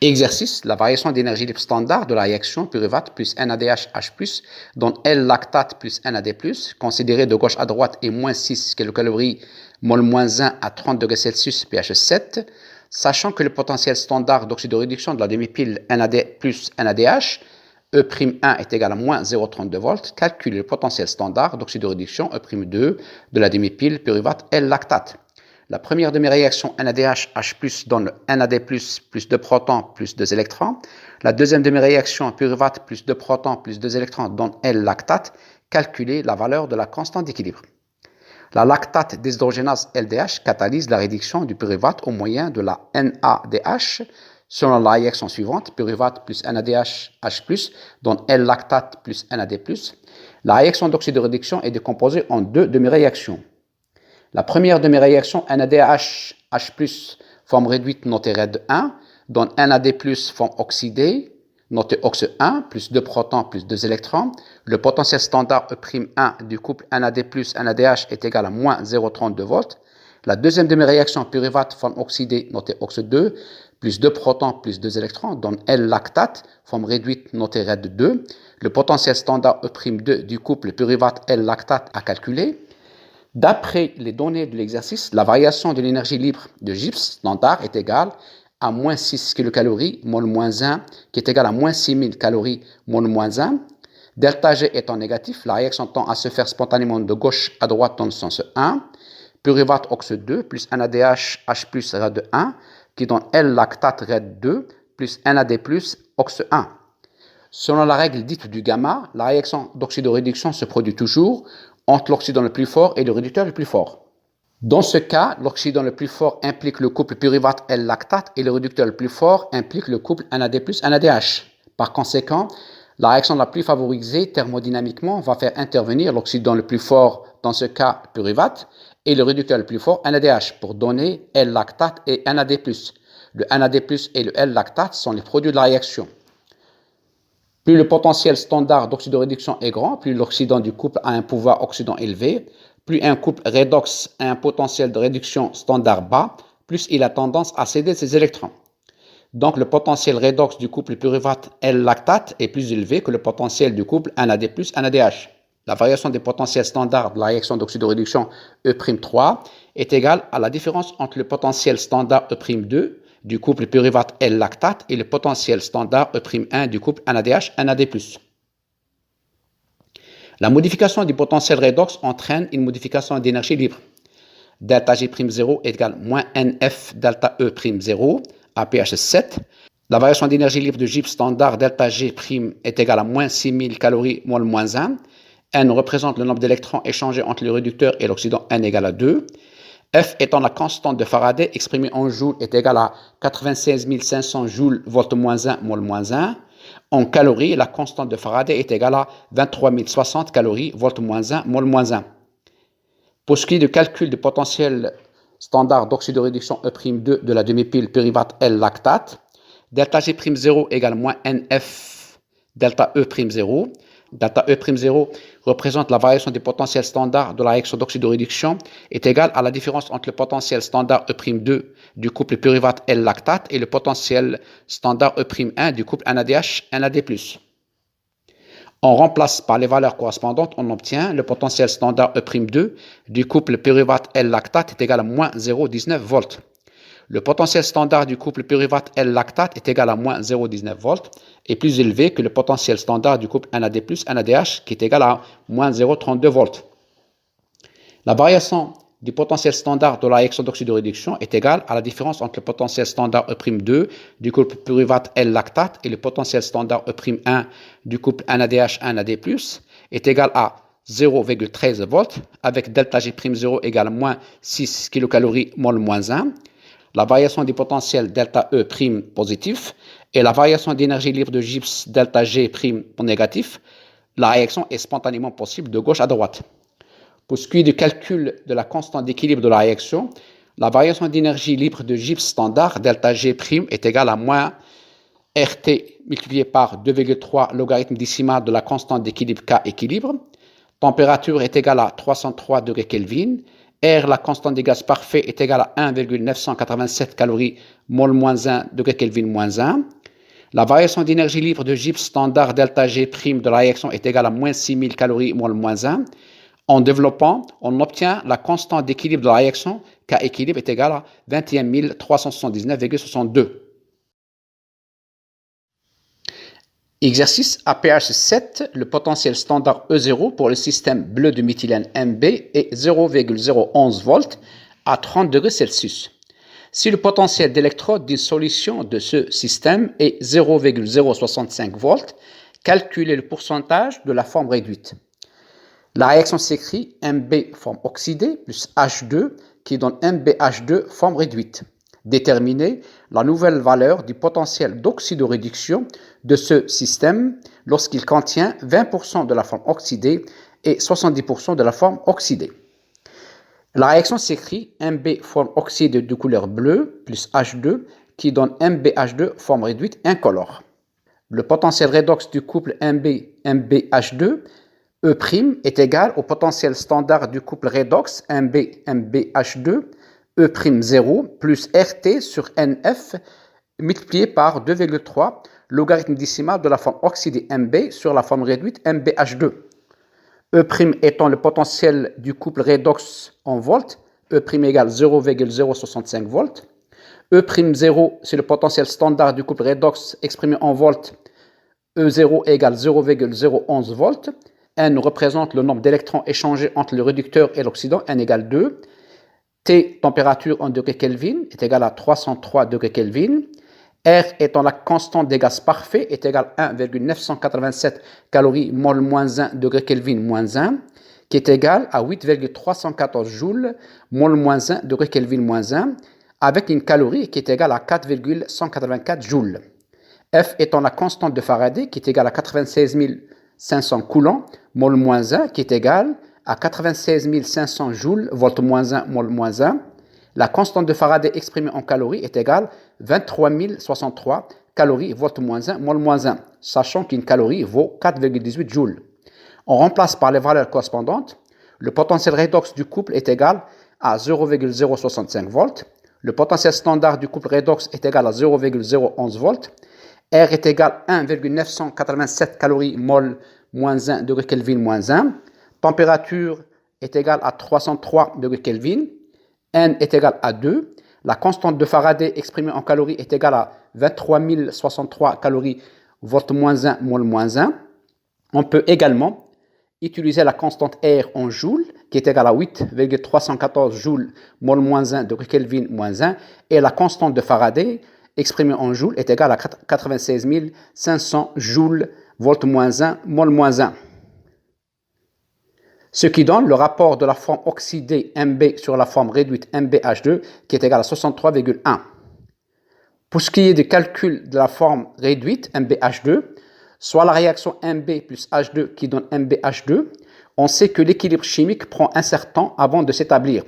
Exercice, la variation d'énergie libre standard de la réaction pyruvate plus NADH H+, dont L-lactate plus NAD+, considéré de gauche à droite est moins 6 kcal mol moins 1 à 30 degrés Celsius pH 7, sachant que le potentiel standard d'oxydoréduction de la demi-pile NAD plus NADH, E'1 est égal à moins 0,32 volts, calcule le potentiel standard d'oxydoréduction E'2 de la demi-pile pyruvate L-lactate. La première demi-réaction NADH H+, donne NAD+, plus 2 protons, plus 2 électrons. La deuxième demi-réaction pyruvate plus 2 protons, plus 2 électrons, donne L-lactate. Calculer la valeur de la constante d'équilibre. La lactate déshydrogénase LDH catalyse la réduction du pyruvate au moyen de la NADH selon la réaction suivante, pyruvate plus NADH H+, donne L-lactate plus NAD+. La réaction d'oxydoréduction est décomposée en deux demi-réactions. La première demi-réaction NADH H+, forme réduite notée RED 1, donne NAD+, forme oxydée, notée OX 1, plus 2 protons, plus 2 électrons. Le potentiel standard E'1 du couple NAD+, NADH est égal à moins 0,32 volts. La deuxième demi-réaction pyruvate, forme oxydée, notée OX 2, plus 2 protons, plus 2 électrons, donne L-lactate, forme réduite notée RED 2. Le potentiel standard E'2 du couple pyruvate L-lactate à calculer. D'après les données de l'exercice, la variation de l'énergie libre de Gibbs standard est égale à moins 6 kcal mol moins 1, qui est égal à moins 6000 calories mol moins 1. Delta G étant négatif, la réaction tend à se faire spontanément de gauche à droite dans le sens 1. Pyruvate OX 2 plus NADH H+ RED 1, qui donne L-lactate RED 2 plus NAD plus OX 1. Selon la règle dite du gamma, la réaction d'oxydoréduction se produit toujours entre l'oxydant le plus fort et le réducteur le plus fort. Dans ce cas, l'oxydant le plus fort implique le couple pyruvate L-lactate et le réducteur le plus fort implique le couple NAD plus NADH. Par conséquent, la réaction la plus favorisée thermodynamiquement va faire intervenir l'oxydant le plus fort, dans ce cas pyruvate, et le réducteur le plus fort NADH pour donner L-lactate et NAD+. Le NAD+, et le L-lactate sont les produits de la réaction. Plus le potentiel standard d'oxydoréduction est grand, plus l'oxydant du couple a un pouvoir oxydant élevé, plus un couple redox a un potentiel de réduction standard bas, plus il a tendance à céder ses électrons. Donc le potentiel redox du couple pyruvate L-lactate est plus élevé que le potentiel du couple NAD+, NADH. La variation des potentiels standards de la réaction d'oxydoréduction E'3 est égale à la différence entre le potentiel standard E'2 du couple pyruvate L-lactate et le potentiel standard E'1 du couple NADH-NAD+. La modification du potentiel redox entraîne une modification d'énergie libre. Delta G'0 est égal à moins NF delta E'0 à pH 7. La variation d'énergie libre de Gibbs standard delta G' est égale à moins 6000 calories mol moins 1. N représente le nombre d'électrons échangés entre le réducteur et l'oxydant N égale à 2. F étant la constante de Faraday exprimée en joules est égale à 96 500 joules volt moins 1 mol moins 1. En calories, la constante de Faraday est égale à 23 060 calories volt moins 1 mol moins 1. Pour ce qui est du calcul du potentiel standard d'oxydoréduction E'2 de la demi-pile pyruvate L-lactate, delta G'0 égale moins NF delta E'0. Delta E'0 représente la variation des potentiels standards de la réaction d'oxydoréduction est égale à la différence entre le potentiel standard E'2 du couple pyruvate L-lactate et le potentiel standard E'1 du couple NADH-NAD+. On remplace par les valeurs correspondantes, on obtient le potentiel standard E'2 du couple pyruvate L-lactate est égal à moins 0,19 volts. Le potentiel standard du couple pyruvate L-lactate est égal à moins 0,19 volts et plus élevé que le potentiel standard du couple NAD+, NADH qui est égal à moins 0,32 volts. La variation du potentiel standard de la réaction d'oxydoréduction est égale à la différence entre le potentiel standard E'2 du couple pyruvate L-lactate et le potentiel standard E'1 du couple NADH-NAD+, est égal à 0,13 volts avec delta G'0 égale à moins 6 kcal mol moins 1. La variation du potentiel delta E' positif et la variation d'énergie libre de Gibbs delta G' négatif, la réaction est spontanément possible de gauche à droite. Pour ce qui est du calcul de la constante d'équilibre de la réaction, la variation d'énergie libre de Gibbs standard delta G' est égale à moins RT multiplié par 2,3 logarithme décimal de la constante d'équilibre K équilibre. Température est égale à 303 degrés Kelvin. R, la constante des gaz parfaits, est égale à 1,987 calories mol moins 1 degré Kelvin moins 1. La variation d'énergie libre de gypse standard delta G' de la réaction est égale à moins 6000 calories mol moins 1. En développant, on obtient la constante d'équilibre de la réaction, K équilibre est égale à 21 379,62. Exercice APH 7, le potentiel standard E0 pour le système bleu de méthylène MB est 0,011 volts à 30 degrés Celsius. Si le potentiel d'électrode d'une solution de ce système est 0,065 volts, calculez le pourcentage de la forme réduite. La réaction s'écrit MB forme oxydée plus H2 qui donne MbH2 forme réduite. Déterminer la nouvelle valeur du potentiel d'oxydoréduction de ce système lorsqu'il contient 20% de la forme oxydée et 70% de la forme oxydée. La réaction s'écrit Mb forme oxydée de couleur bleue plus H2 qui donne MbH2 forme réduite incolore. Le potentiel redox du couple MbH2 E' est égal au potentiel standard du couple redox MbH2 E'0 plus RT sur NF multiplié par 2,3 logarithme décimal de la forme oxydée Mb sur la forme réduite MbH2. E' étant le potentiel du couple redox en volts, E' égale 0,065 volts. E'0, c'est le potentiel standard du couple redox exprimé en volts. E0 égale 0,011 volts. N représente le nombre d'électrons échangés entre le réducteur et l'oxydant, N égale 2. T, température en degrés Kelvin, est égale à 303 degrés Kelvin. R étant la constante des gaz parfaits est égale à 1,987 calories mol moins 1 degré Kelvin moins 1, qui est égal à 8,314 joules mol moins 1 degré Kelvin moins 1, avec une calorie qui est égale à 4,184 joules. F étant la constante de Faraday qui est égale à 96 500 coulombs mol moins 1, qui est égal à 96 500 joules volt moins 1 mol moins 1. La constante de Faraday exprimée en calories est égale à 23 063 calories volt moins 1 mol moins 1, sachant qu'une calorie vaut 4,18 joules. On remplace par les valeurs correspondantes. Le potentiel redox du couple est égal à 0,065 volts. Le potentiel standard du couple redox est égal à 0,011 volts. R est égal à 1,987 calories mol moins 1 degré Kelvin moins 1. Température est égale à 303 degrés Kelvin. N est égal à 2. La constante de Faraday exprimée en calories est égale à 23 063 calories volt moins 1 mol moins 1. On peut également utiliser la constante R en joules qui est égale à 8,314 joules mol moins 1 degré Kelvin moins 1 et la constante de Faraday exprimée en joules est égale à 96 500 joules volt moins 1 mol moins 1. Ce qui donne le rapport de la forme oxydée Mb sur la forme réduite MbH2 qui est égal à 63,1. Pour ce qui est du calcul de la forme réduite MbH2, soit la réaction Mb plus H2 qui donne MbH2, on sait que l'équilibre chimique prend un certain temps avant de s'établir.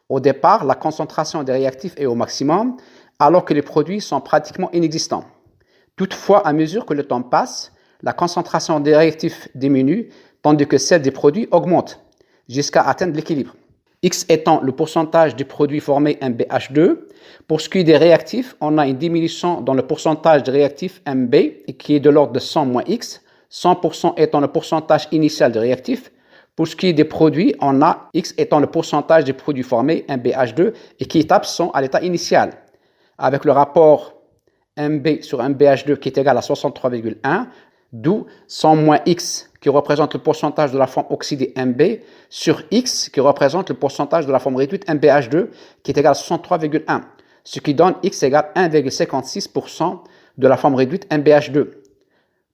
Au départ, la concentration des réactifs est au maximum, alors que les produits sont pratiquement inexistants. Toutefois, à mesure que le temps passe, la concentration des réactifs diminue, tandis que celle des produits augmente, jusqu'à atteindre l'équilibre. X étant le pourcentage des produits formés MbH2. Pour ce qui est des réactifs, on a une diminution dans le pourcentage des réactifs Mb, qui est de l'ordre de 100 moins X, 100% étant le pourcentage initial des réactifs. Pour ce qui est des produits, on a X étant le pourcentage des produits formés MbH2 et qui est absent à l'état initial. Avec le rapport Mb sur MbH2 qui est égal à 63,1, d'où 100 moins X qui représente le pourcentage de la forme oxydée Mb sur X qui représente le pourcentage de la forme réduite MbH2 qui est égal à 63,1, ce qui donne X égale 1,56% de la forme réduite MbH2.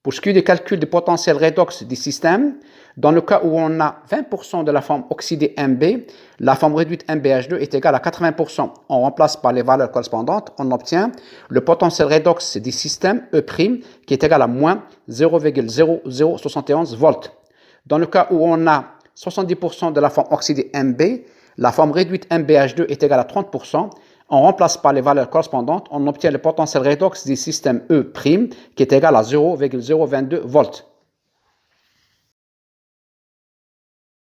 Pour ce qui est du calcul du potentiel redox du système, dans le cas où on a 20% de la forme oxydée Mb, la forme réduite MbH2 est égale à 80%. On remplace par les valeurs correspondantes, on obtient le potentiel redox du système E' qui est égal à moins 0,0071 volts. Dans le cas où on a 70% de la forme oxydée Mb, la forme réduite MbH2 est égale à 30%. On remplace par les valeurs correspondantes, on obtient le potentiel redox du système E' qui est égal à 0,022 volts.